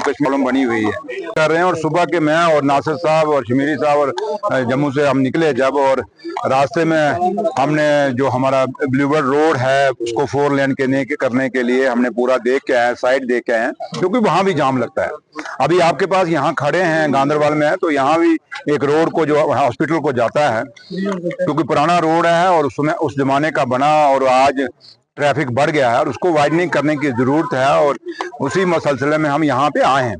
Kashmir problem बनी हुई है कर रहे हैं। और सुबह के मैं और नासिर साहब और शमीरी साहब और जम्मू से हम निकले जब, और रास्ते में हमने जो हमारा ब्लूबर्ड रोड है उसको 4 लेन करने के लिए हमने पूरा देख के आए, साइड देख के आए, क्योंकि वहां भी जाम लगता है। अभी आपके पास यहाँ खड़े हैं गांधरबल में है, तो यहाँ भी एक रोड को जो हॉस्पिटल को जाता है, क्योंकि पुराना रोड है और उसमें उस जमाने का बना, और आज ट्रैफिक बढ़ गया है और उसको वाइडनिंग करने की जरूरत है, और उसी सिलसिले में हम यहाँ पे आए हैं।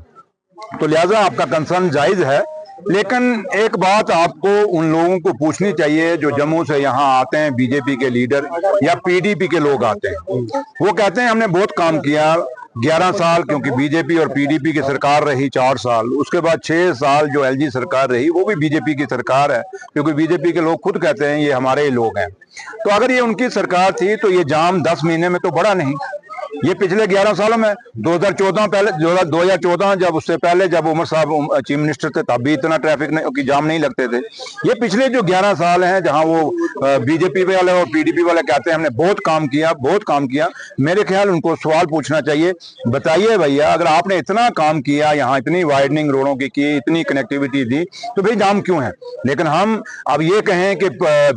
तो लिहाजा आपका कंसर्न जायज है, लेकिन एक बात आपको उन लोगों को पूछनी चाहिए जो जम्मू से यहाँ आते हैं, बीजेपी के लीडर या पीडीपी के लोग आते हैं, वो कहते हैं हमने बहुत काम किया 11 साल, क्योंकि बीजेपी और पीडीपी की सरकार रही 4 साल, उसके बाद 6 साल जो एलजी सरकार रही वो भी बीजेपी की सरकार है, क्योंकि बीजेपी के लोग खुद कहते हैं ये हमारे ही लोग हैं। तो अगर ये उनकी सरकार थी तो ये जाम 10 महीने में तो बढ़ा नहीं, ये पिछले 11 सालों में 2014 पहले 2014 जब उससे पहले जब उमर साहब चीफ मिनिस्टर थे तब भी इतना ट्रैफिक की जाम नहीं लगते थे। ये पिछले जो 11 साल हैं जहां वो बीजेपी वाले और पीडीपी वाले कहते हैं हमने बहुत काम किया, बहुत काम किया, मेरे ख्याल उनको सवाल पूछना चाहिए, बताइए भैया अगर आपने इतना काम किया, यहाँ इतनी वाइडनिंग रोडों की इतनी कनेक्टिविटी दी, तो भाई जाम क्यों है? लेकिन हम अब ये कहें कि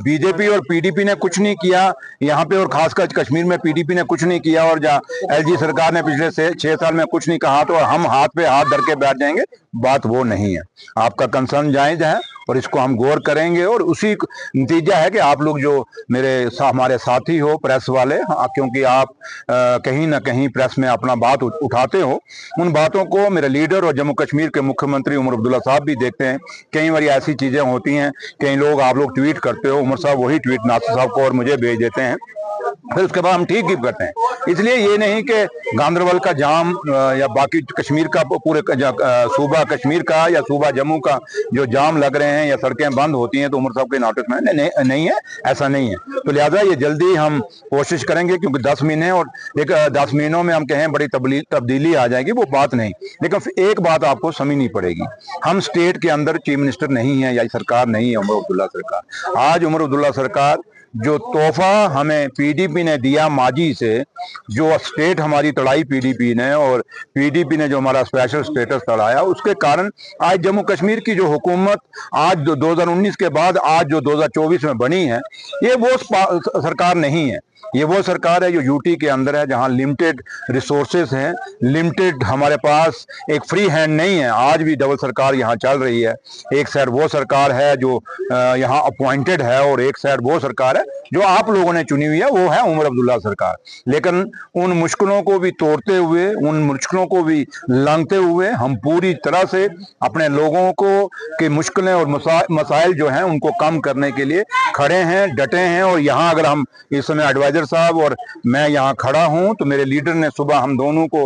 बीजेपी और पीडीपी ने कुछ नहीं किया यहाँ पे, और खासकर कश्मीर में पीडीपी ने कुछ नहीं किया, और जहाँ एलजी सरकार ने पिछले 6 साल में कुछ नहीं कहा, तो हम हाथ पे हाथ धर के बैठ जाएंगे, बात वो नहीं है। आपका कंसर्न जायज है और इसको हम गौर करेंगे, और उसी नतीजा है कि आप लोग जो हमारे साथी हो प्रेस वाले, क्योंकि आप कहीं ना कहीं प्रेस में अपना बात उठाते हो, उन बातों को मेरे लीडर और जम्मू कश्मीर के मुख्यमंत्री उमर अब्दुल्ला साहब भी देखते हैं। कई बार ऐसी चीजें होती हैं, कई लोग आप लोग ट्वीट करते हो, उमर साहब वही ट्वीट नासिर साहब को और मुझे भेज देते हैं, फिर उसके बाद हम ठीक ही करते हैं। इसलिए ये नहीं कि गांधरबल का जाम या बाकी कश्मीर का पूरे सूबा कश्मीर का या सूबा जम्मू का जो जाम लग रहे हैं या सड़कें बंद होती हैं तो उमर साहब के नोटिस में नहीं है, ऐसा नहीं है। तो लिहाजा ये जल्दी हम कोशिश करेंगे, क्योंकि 10 महीने और 10 महीनों में हम कहें बड़ी तब्दीली आ जाएगी, वो बात नहीं। लेकिन एक बात आपको समझनी पड़ेगी, हम स्टेट के अंदर चीफ मिनिस्टर नहीं है या सरकार नहीं है उमर अब्दुल्ला सरकार। आज उमर अब्दुल्ला सरकार जो तोहफा हमें पीडीपी ने दिया माजी से, जो स्टेट हमारी तड़ाई पीडीपी ने, और पीडीपी ने जो हमारा स्पेशल स्टेटस तड़ाया, उसके कारण आज जम्मू कश्मीर की जो हुकूमत आज 2019 के बाद आज जो 2024 में बनी है, ये वो सरकार नहीं है। ये वो सरकार है जो यूटी के अंदर है, जहां लिमिटेड रिसोर्सेज हैं, लिमिटेड हमारे पास एक फ्री हैंड नहीं है। आज भी डबल सरकार यहाँ चल रही है, एक साइड वो सरकार है जो यहाँ अपॉइंटेड है, और एक साइड वो सरकार है जो आप लोगों ने चुनी हुई है, वो है उमर अब्दुल्ला सरकार। लेकिन उन मुश्किलों को भी तोड़ते हुए, उन मुश्किलों को भी लांघते हुए हम पूरी तरह से अपने लोगों को की मुश्किलें और मसाइल जो हैं उनको कम करने के लिए खड़े हैं, डटे हैं। और यहाँ अगर हम इस समय एडवाइजर साहब और मैं यहाँ खड़ा हूँ, तो मेरे लीडर ने सुबह हम दोनों को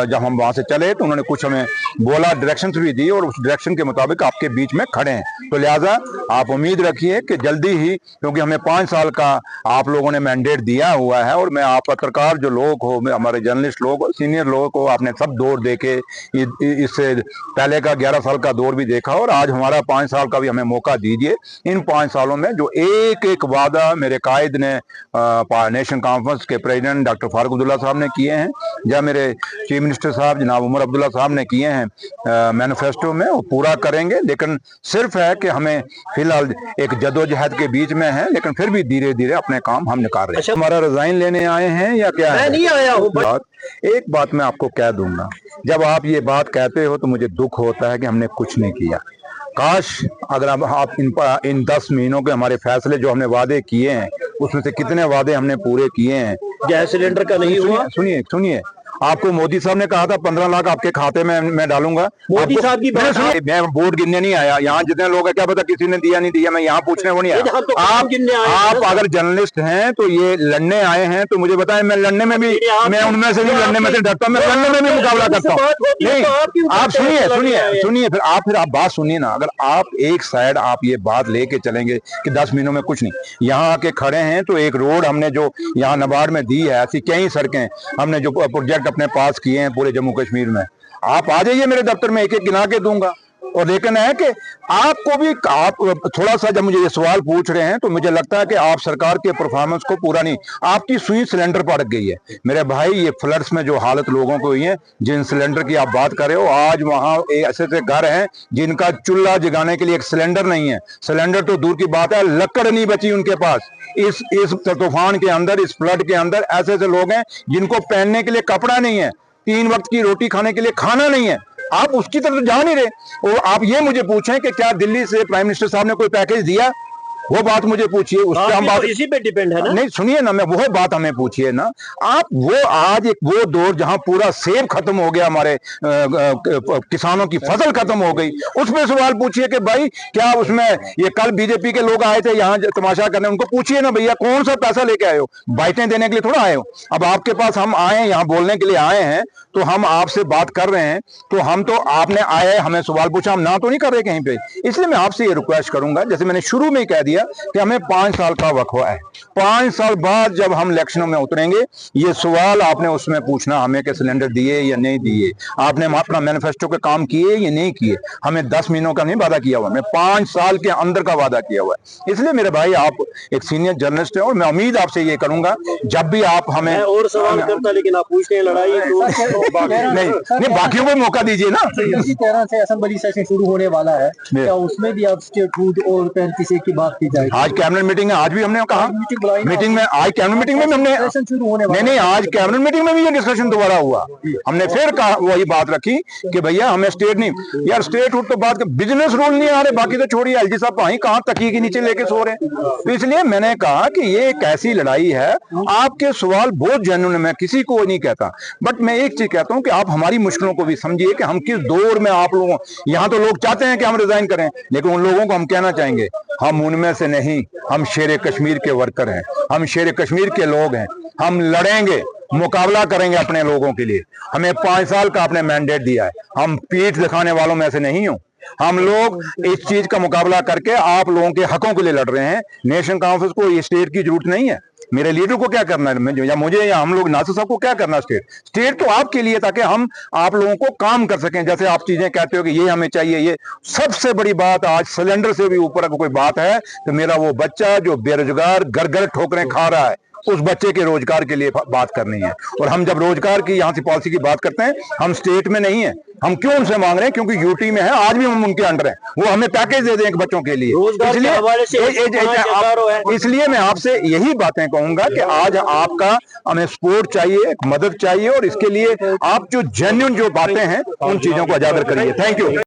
जब हम वहां से चले तो उन्होंने कुछ हमें बोला, डायरेक्शंस भी दी, और उस डायरेक्शन के मुताबिक आपके बीच में खड़े हैं। तो लिहाजा आप उम्मीद रखिए कि जल्दी ही, क्योंकि हमें 5 साल का आप लोगों ने मैंडेट दिया हुआ है, और मैं आप पत्रकार जो लोग हो, हमारे जर्नलिस्ट लोग, सीनियर लोगों को आपने सब दौर देखे, इससे पहले का 11 साल का दौर भी देखा, और आज हमारा 5 साल का भी हमें मौका दीजिए। इन 5 सालों में जो एक एक वादा मेरे कायद ने नेशनल कॉन्फ्रेंस के प्रेसिडेंट डॉक्टर फारूक अब्दुल्ला साहब ने किए हैं, या मेरे चीफ मिनिस्टर साहब जनाब उमर अब्दुल्ला साहब ने किए हैं मैनिफेस्टो में, वो पूरा करेंगे। लेकिन सिर्फ है कि हमें फिलहाल एक जदोजहद के बीच में है, लेकिन फिर भी धीरे धीरे अपने काम हम निकाल रहे हैं। हमारा रिजाइन लेने आए हैं या क्या है? मैं नहीं आया हूँ। एक बात मैं आपको कह दूंगा, जब आप ये बात कहते हो तो मुझे दुख होता है कि हमने कुछ नहीं किया। काश अगर आप इन 10 महीनों के हमारे फैसले जो हमने वादे किए हैं, उसमें से कितने वादे हमने पूरे किए हैं। गैस सिलेंडर का नहीं हुआ। सुनिए, आपको मोदी साहब ने कहा था 15 लाख आपके खाते में मैं डालूंगा। मोदी साहब की बात, मैं वोट गिनने नहीं आया यहाँ, जितने लोग हैं क्या पता किसी ने दिया नहीं दिया, मैं यहाँ पूछने वो नहीं आया। तो आप अगर जर्नलिस्ट हैं तो ये लड़ने आए हैं, तो मुझे बताएं, मैं लड़ने में भी, मैं उनमें से भी लड़ने में से डरता हूँ, मैं लड़ने में भी मुकाबला करता हूँ। नहीं, आप सुनिए, फिर आप बात सुनिए ना। अगर आप एक साइड आप ये बात लेके चलेंगे कि 10 महीनों में कुछ नहीं, यहाँ आके खड़े हैं तो एक रोड हमने जो यहाँ नबार्ड में दी है, ऐसी कई सड़कें हमने जो प्रोजेक्ट अपने पास किए हैं पूरे जम्मू कश्मीर में, आप आ जाइए मेरे दफ्तर में, एक एक गिना के दूंगा। और लेकिन है कि आपको भी, आप थोड़ा सा जब मुझे ये सवाल पूछ रहे हैं तो मुझे लगता है कि आप सरकार के परफॉर्मेंस को पूरा नहीं, आपकी सुई सिलेंडर पर अटक गई है मेरे भाई। ये फ्लड्स में जो हालत लोगों को हुई है, जिन सिलेंडर की आप बात कर रहे हो, आज वहां ऐसे ऐसे घर हैं जिनका चूल्हा जगाने के लिए एक सिलेंडर नहीं है। सिलेंडर तो दूर की बात है, लकड़ नहीं बची उनके पास। इस तूफान के अंदर, इस फ्लड के अंदर ऐसे ऐसे लोग हैं जिनको पहनने के लिए कपड़ा नहीं है, 3 वक्त की रोटी खाने के लिए खाना नहीं है। आप उसकी तरफ जा नहीं रहे। और आप ये मुझे पूछें कि क्या दिल्ली से प्राइम मिनिस्टर साहब ने कोई पैकेज दिया, वो बात मुझे पूछिए, उस पर हम बात, तो इसी पे डिपेंड है ना। नहीं सुनिए ना, मैं वो बात हमें पूछिए ना आप। वो आज एक वो दौर जहां पूरा सेब खत्म हो गया, हमारे किसानों की फसल खत्म हो गई, उस पर सवाल पूछिए कि भाई क्या उसमें, ये कल बीजेपी के लोग आए थे यहाँ तमाशा करने, उनको पूछिए ना भैया कौन सा पैसा लेके आए हो, बाइटें देने के लिए थोड़ा आए हो। अब आपके पास हम आए हैं, यहाँ बोलने के लिए आए हैं, तो हम आपसे बात कर रहे हैं, तो हम तो आपने आए हमें सवाल पूछा, हम ना तो नहीं कर रहे कहीं पे। इसलिए मैं आपसे ये रिक्वेस्ट करूंगा, जैसे मैंने शुरू में ही कह दिया कि हमें 5 साल का वक्फा है। 5 साल बाद जब हम इलेक्शनों में उतरेंगे, ये सवाल आपने उसमें पूछना हमें कि सिलेंडर दिए या नहीं दिए, आपने अपना मैनिफेस्टो के काम किए या नहीं किए। हमें 10 महीनों का नहीं वादा किया हुआ, हमें 5 साल के अंदर का वादा किया हुआ है। इसलिए मेरे भाई, आप एक सीनियर जर्नलिस्ट है और मैं उम्मीद आपसे ये करूंगा, जब भी आप हमें और सवाल करता, लेकिन आप पूछते हैं लड़ाई नहीं, बाकियों को मौका दीजिए ना। इसी तरह से असेंबली सेशन शुरू होने वाला है, क्या उसमें भी आप स्टेट फूड और 35A की बात की जाएगी? आज कैबिनेट मीटिंग है, आज भी हमने कहा मीटिंग में, आज कैबिनेट मीटिंग में हमने शुरू होने वाला, नहीं, आज कैबिनेट मीटिंग में भी ये डिस्कशन दोबारा हुआ। हमने फिर कहा, वही बात रखी कि भैया हमें स्टेट नहीं, यार स्टेट हुड तो बात, बिजनेस रूल नहीं आ रहे, बाकी तो छोड़िए, एलजी साहब वहीं कहाँ तकिए के नीचे लेके सो रहे हैं। तो इसलिए मैंने कहा कि ये एक ऐसी लड़ाई है, आपके सवाल बहुत जेन्युइन है, मैं किसी को नहीं कहता, बट मैं एक चीज कहता हूं कि आप हमारी मुश्किलों को भी समझिए कि हम किस दौर में आप लोगों, यहाँ तो लोग चाहते हैं कि हम रिजाइन करें, लेकिन उन लोगों को हम कहना चाहेंगे, हम उनमें से नहीं, हम शेर कश्मीर के वर्कर हैं, हम शेर कश्मीर के लोग हैं, हम लड़ेंगे, मुकाबला करेंगे अपने लोगों के लिए। हमें 5 साल का आपने मैंडेट दिया है, हम पीठ दिखाने वालों में से नहीं हूं। हम लोग इस चीज का मुकाबला करके आप लोगों के हकों के लिए लड़ रहे हैं। नेशनल कॉन्फ्रेंस को ये स्टेट की जरूरत नहीं है, मेरे लीडर को क्या करना है, या मुझे या हम लोग नासिर साहब को क्या करना है। स्टेट तो आपके लिए, ताकि हम आप लोगों को काम कर सकें। जैसे आप चीजें कहते हो कि ये हमें चाहिए, ये सबसे बड़ी बात आज सिलेंडर से भी ऊपर अगर कोई बात है तो मेरा वो बच्चा जो बेरोजगार घर घर ठोकरें खा रहा है, उस बच्चे के रोजगार के लिए बात करनी है। और हम जब रोजगार की यहाँ से पॉलिसी की बात करते हैं, हम स्टेट में नहीं है, हम क्यों उनसे मांग रहे हैं, क्योंकि यूटी में है, आज भी हम उनके अंडर हैं, वो हमें पैकेज दे दें बच्चों के लिए। इसलिए मैं आपसे यही बातें कहूंगा कि आज आपका हमें सपोर्ट चाहिए, मदद चाहिए, और इसके लिए आप जो जेन्युइन जो बातें हैं उन चीजों को उजागर करिए। Thank you.